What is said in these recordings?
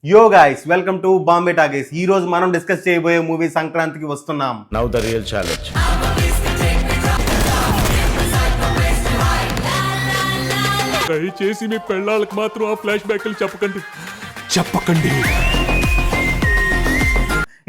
యో guys welcome to Bombay talkies. ఈ రోజు మనం డిస్కస్ చేయబోయే మూవీ సంక్రాంతికి వస్తున్నాం. Now the real challenge. దయచేసి మీ పెళ్ళాలకు మాత్రం ఆ ఫ్లాష్ బ్యాక్లు చెప్పకండి.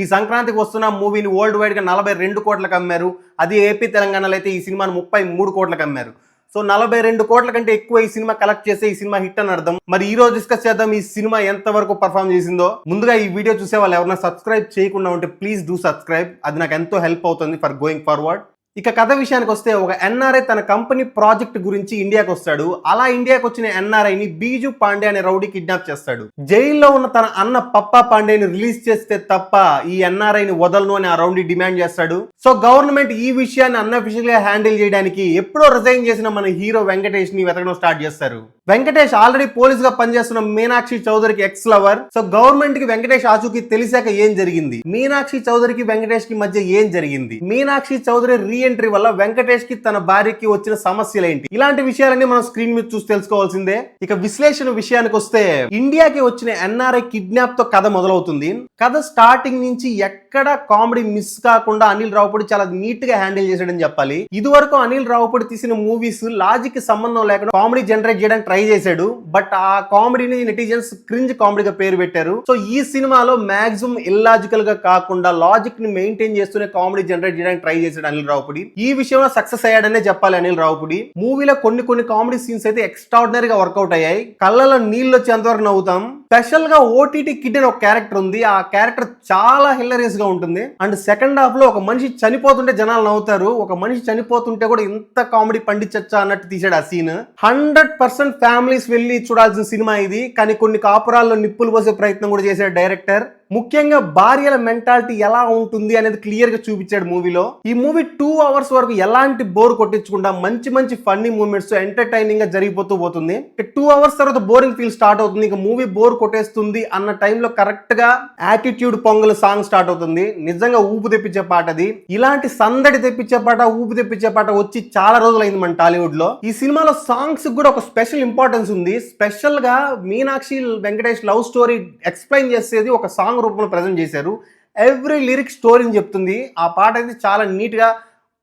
ఈ సంక్రాంతికి వస్తున్న మూవీని వరల్డ్ వైడ్ గా 42 కోట్లకు అమ్మారు. అది ఏపీ తెలంగాణలో అయితే ఈ సినిమాను 33 కోట్లకు అమ్మారు. సో 42 కోట్ల కంటే ఎక్కువ ఈ సినిమా కలెక్ట్ చేస్తే ఈ సినిమా హిట్ అని అర్థం. మరి ఈ రోజు డిస్కస్ చేద్దాం ఈ సినిమా ఎంత వరకు పర్ఫామ్ చేసిందో. ముందుగా ఈ వీడియో చూసే వాళ్ళు ఎవరైనా సబ్స్క్రైబ్ చేయకుండా ఉంటే ప్లీజ్ డూ సబ్స్క్రైబ్. అది నాకు ఎంతో హెల్ప్ అవుతుంది ఫర్ గోయింగ్ ఫార్వర్డ్. ఇక కథ విషయానికి వస్తే, ఒక ఎన్ఆర్ఐ తన కంపెనీ ప్రాజెక్ట్ గురించి ఇండియాకి వస్తాడు. అలా ఇండియాకి వచ్చిన ఎన్ఆర్ఐని బీజు పాండే అనే రౌడీ కిడ్నాప్ చేస్తాడు. జైల్లో ఉన్న తన అన్న పప్పా పాండేని రిలీజ్ చేస్తే తప్ప ఈ ఎన్ఆర్ఐని వదలను అని ఆ రౌడీ డిమాండ్ చేస్తాడు. సో గవర్నమెంట్ ఈ విషయాన్ని అన్అఫిషియల్ గా హ్యాండిల్ చేయడానికి ఎప్పుడో రిజైన్ చేసిన మన హీరో వెంకటేష్ ని వెతకడం స్టార్ట్ చేస్తారు. వెంకటేష్ ఆల్రెడీ పోలీస్ గా పనిచేస్తున్న మీనాక్షి చౌదరికి ఎక్స్ లవర్. సో గవర్నమెంట్ కి వెంకటేష్ ఆచూకీ తెలిసాక ఏం జరిగింది, మీనాక్షి చౌదరికి వెంకటేష్ కి మధ్య ఏం జరిగింది, మీనాక్షి చౌదరి రీఎంట్రీ వల్ల వెంకటేష్ కి తన భార్యకి వచ్చిన సమస్యలు ఏంటి, ఇలాంటి విషయాలన్నీ మనం స్క్రీన్ మీద చూసి తెలుసుకోవాల్సిందే. ఇక విశ్లేషణ విషయానికి వస్తే, ఇండియాకి వచ్చిన ఎన్ఆర్ఐ కిడ్నాప్ తో కథ మొదలవుతుంది. కథ స్టార్టింగ్ నుంచి ఎక్కడ కామెడీ మిస్ కాకుండా అనిల్ రావుపూడి చాలా నీట్ గా హ్యాండిల్ చేశాడని చెప్పాలి. ఇది వరకు అనిల్ రావుపూడి తీసిన మూవీస్ లాజిక్ కి సంబంధం లేకుండా కామెడీ జనరేట్ చేయడానికి ట్రై చేశాడు. బట్ ఆ కామెడీని నెటిజన్స్ క్రింజ్ కామెడీగా పేరు పెట్టారు. సో ఈ సినిమాలో మాక్సిమం ఇల్లాజికల్ గా కాకుండా లాజిక్ ని మెయింటైన్ చేస్తూనే కామెడీ జనరేట్ చేయడానికి ట్రై చేశాడు అనిల్ రావుపూడి. ఈ విషయంలో సక్సెస్ అయ్యాడనే చెప్పాలి అనిల్ రావుపూడి. మూవీలో కొన్ని కామెడీ సీన్స్ అయితే ఎక్స్ట్రాడినరీ గా వర్కౌట్ అయ్యాయి. కళ్ళలో నీళ్ళు వచ్చి ఎంతవరకు నవ్వుతాం. స్పెషల్ గా ఓటీటీ కిడ్ అని ఒక క్యారెక్టర్ ఉంది. ఆ క్యారెక్టర్ చాలా హిల్లరియస్ గా ఉంటుంది. అండ్ సెకండ్ హాఫ్ లో ఒక మనిషి చనిపోతుంటే జనాలు నవ్వుతారు. ఒక మనిషి చనిపోతుంటే కూడా ఇంత కామెడీ పండించచ్చా అన్నట్టు తీసాడు ఆ సీన్. 100% ఫ్యామిలీస్ వెళ్ళి చూడాల్సిన సినిమా ఇది. కానీ కొన్ని కాపురాల్లో నిప్పులు పోసే ప్రయత్నం కూడా చేశాడు డైరెక్టర్. ముఖ్యంగా భార్యల మెంటాలిటీ ఎలా ఉంటుంది అనేది క్లియర్ గా చూపించాడు మూవీలో. ఈ మూవీ 2 అవర్స్ వరకు ఎలాంటి బోర్ కొట్టించకుండా మంచి ఫన్నీ మూమెంట్స్ ఎంటర్టైనింగ్ గా జరిగిపోతూ పోతుంది. 2 అవర్స్ తర్వాత బోరింగ్ ఫీల్ స్టార్ట్ అవుతుంది. ఇక మూవీ బోర్ కొట్టేస్తుంది అన్న టైంలో కరెక్ట్ గా యాటిట్యూడ్ పొంగల్ సాంగ్ స్టార్ట్ అవుతుంది. నిజంగా ఊపు తెప్పించే పాట అది. ఇలాంటి సందడి తెప్పించే పాట, ఊపు తెప్పించే పాట వచ్చి చాలా రోజులైంది మన టాలీవుడ్ లో. ఈ సినిమాలో సాంగ్స్ కూడా ఒక స్పెషల్ ఇంపార్టెన్స్ ఉంది. స్పెషల్ గా Meenakshi Venkatesh love story explain చేసేది ఒక సాంగ్ రూపంలో ప్రజెంట్ చేశారు. ఎవ్రీ లిరిక్ స్టోరీని చెప్తుంది. ఆ పాట అయితే చాలా నీట్ గా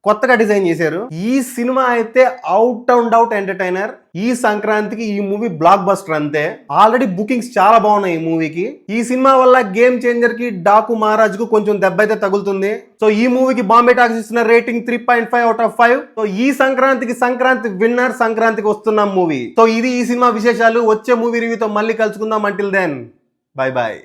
కొత్తగా డిజైన్ చేశారు. ఈ సినిమా అయితే అవుట్ అండ్ అవుట్ ఎంటర్టైనర్. ఈ సంక్రాంతికి ఈ మూవీ బ్లాక్ బస్టర్ అంతే. ఆల్రెడీ బుకింగ్స్ చాలా బాగున్నాయి ఈ మూవీకి. ఈ సినిమా వల్ల గేమ్ చేంజర్ కి డాకు మహారాజ్ కు కొంచెం దెబ్బ అయితే తగులుతుంది. సో ఈ మూవీకి బాంబే టాక్స్ ఇస్తున్న రేటింగ్ 3.5 out of 5. సో ఈ సంక్రాంతి విన్నర్ సంక్రాంతికి వస్తున్న మూవీ. సో ఇది ఈ సినిమా విశేషాలు. వచ్చే మూవీ రివ్యూతో మళ్ళీ కలుసుకుందాం. Until then bye bye.